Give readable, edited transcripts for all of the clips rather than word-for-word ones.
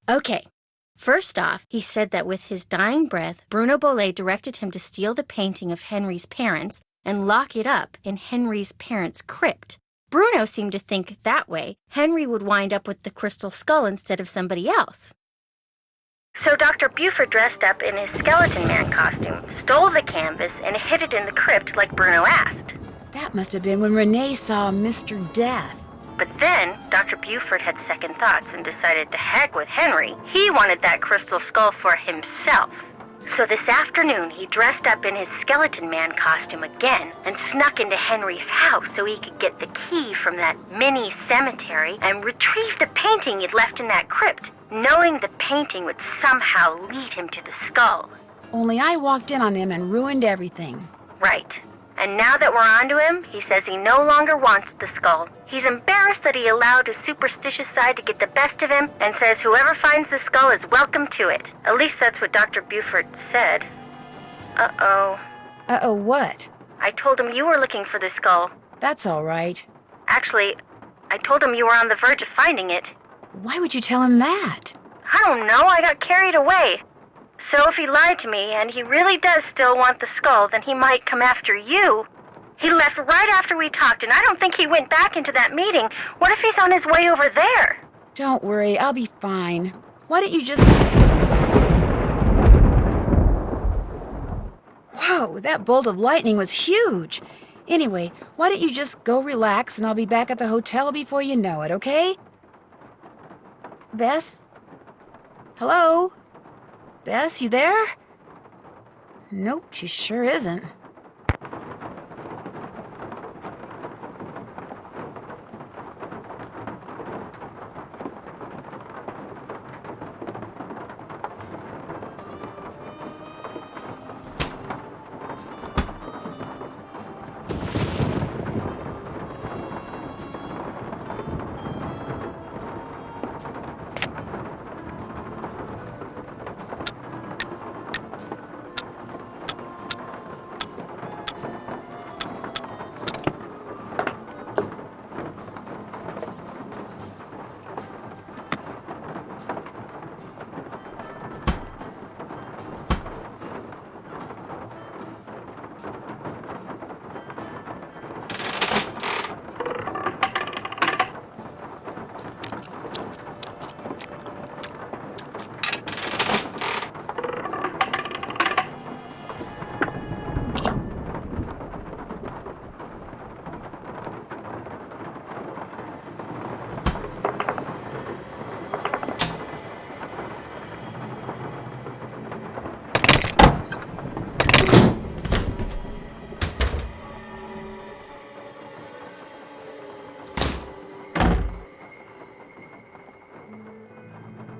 Okay. First off, he said that with his dying breath, Bruno Bolet directed him to steal the painting of Henry's parents and lock it up in Henry's parents' crypt. Bruno seemed to think that way Henry would wind up with the crystal skull instead of somebody else. So Dr. Buford dressed up in his skeleton man costume, stole the canvas, and hid it in the crypt like Bruno asked. That must have been when Renee saw Mr. Death. But then, Dr. Buford had second thoughts and decided to heck with Henry. He wanted that crystal skull for himself. So this afternoon, he dressed up in his skeleton man costume again and snuck into Henry's house so he could get the key from that mini cemetery and retrieve the painting he'd left in that crypt, knowing the painting would somehow lead him to the skull. Only I walked in on him and ruined everything. Right. And now that we're onto him, he says he no longer wants the skull. He's embarrassed that he allowed his superstitious side to get the best of him and says whoever finds the skull is welcome to it. At least that's what Dr. Buford said. Uh-oh. Uh-oh what? I told him you were looking for the skull. That's all right. Actually, I told him you were on the verge of finding it. Why would you tell him that? I don't know. I got carried away. So if he lied to me and he really does still want the skull, then he might come after you. He left right after we talked, and I don't think he went back into that meeting. What if he's on his way over there? Don't worry, I'll be fine. Why don't you just... Whoa, that bolt of lightning was huge. Anyway, why don't you just go relax and I'll be back at the hotel before you know it, okay? Bess? Hello? Bess, you there? Nope, she sure isn't.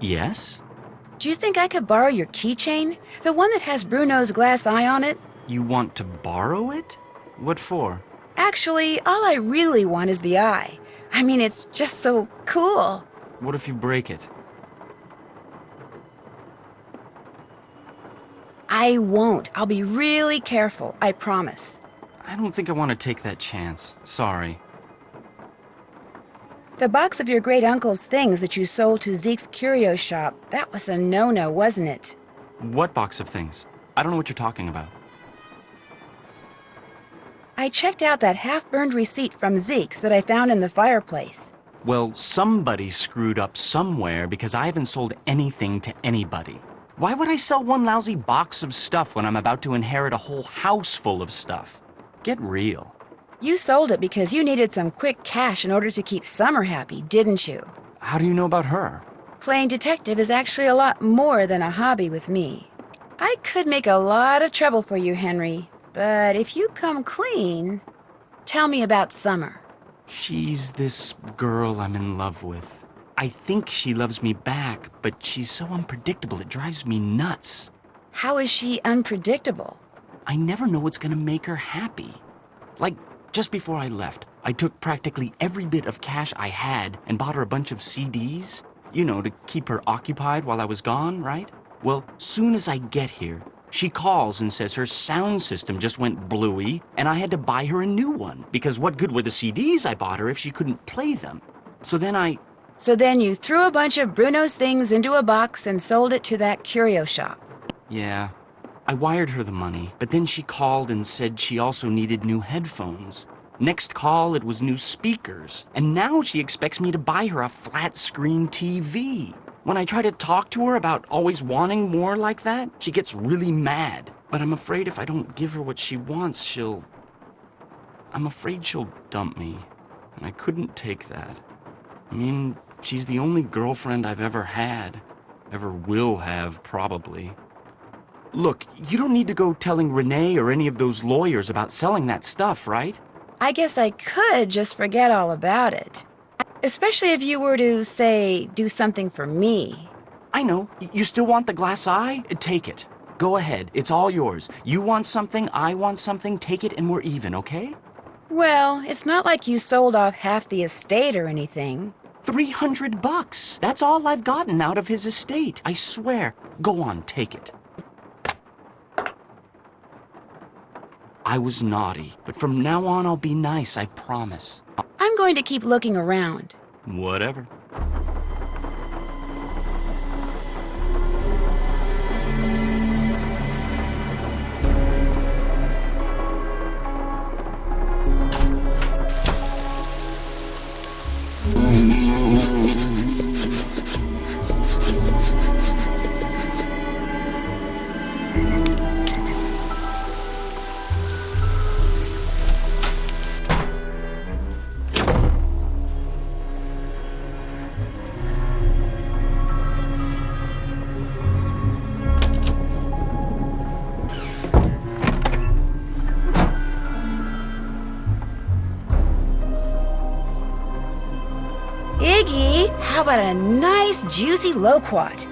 Yes? Do you think I could borrow your keychain? The one that has Bruno's glass eye on it? You want to borrow it? What for? Actually, all I really want is the eye. I mean, it's just so cool. What if you break it? I won't. I'll be really careful, I promise. I don't think I want to take that chance. Sorry. The box of your great-uncle's things that you sold to Zeke's curio shop, that was a no-no, wasn't it? What box of things? I don't know what you're talking about. I checked out that half-burned receipt from Zeke's that I found in the fireplace. Well, somebody screwed up somewhere because I haven't sold anything to anybody. Why would I sell one lousy box of stuff when I'm about to inherit a whole house full of stuff? Get real. You sold it because you needed some quick cash in order to keep Summer happy, didn't you? How do you know about her? Playing detective is actually a lot more than a hobby with me. I could make a lot of trouble for you, Henry, but if you come clean, tell me about Summer. She's this girl I'm in love with. I think she loves me back, but she's so unpredictable it drives me nuts. How is she unpredictable? I never know what's gonna make her happy. Like, just before I left, I took practically every bit of cash I had and bought her a bunch of CDs. You know, to keep her occupied while I was gone, right? Well, soon as I get here, she calls and says her sound system just went bluey and I had to buy her a new one because what good were the CDs I bought her if she couldn't play them? So then I So then you threw a bunch of Bruno's things into a box and sold it to that curio shop. Yeah. I wired her the money, but then she called and said she also needed new headphones. Next call, it was new speakers. And now she expects me to buy her a flat-screen TV. When I try to talk to her about always wanting more like that, she gets really mad. But I'm afraid if I don't give her what she wants, I'm afraid she'll dump me. And I couldn't take that. I mean, she's the only girlfriend I've ever had. Ever will have, probably. Look, you don't need to go telling Renee or any of those lawyers about selling that stuff, right? I guess I could just forget all about it. Especially if you were to, say, do something for me. I know. You still want the glass eye? Take it. Go ahead. It's all yours. You want something, I want something, take it and we're even, okay? Well, it's not like you sold off half the estate or anything. $300. That's all I've gotten out of his estate. I swear. Go on, take it. I was naughty, but from now on I'll be nice, I promise. I'm going to keep looking around. Whatever. Iggy, how about a nice, juicy loquat?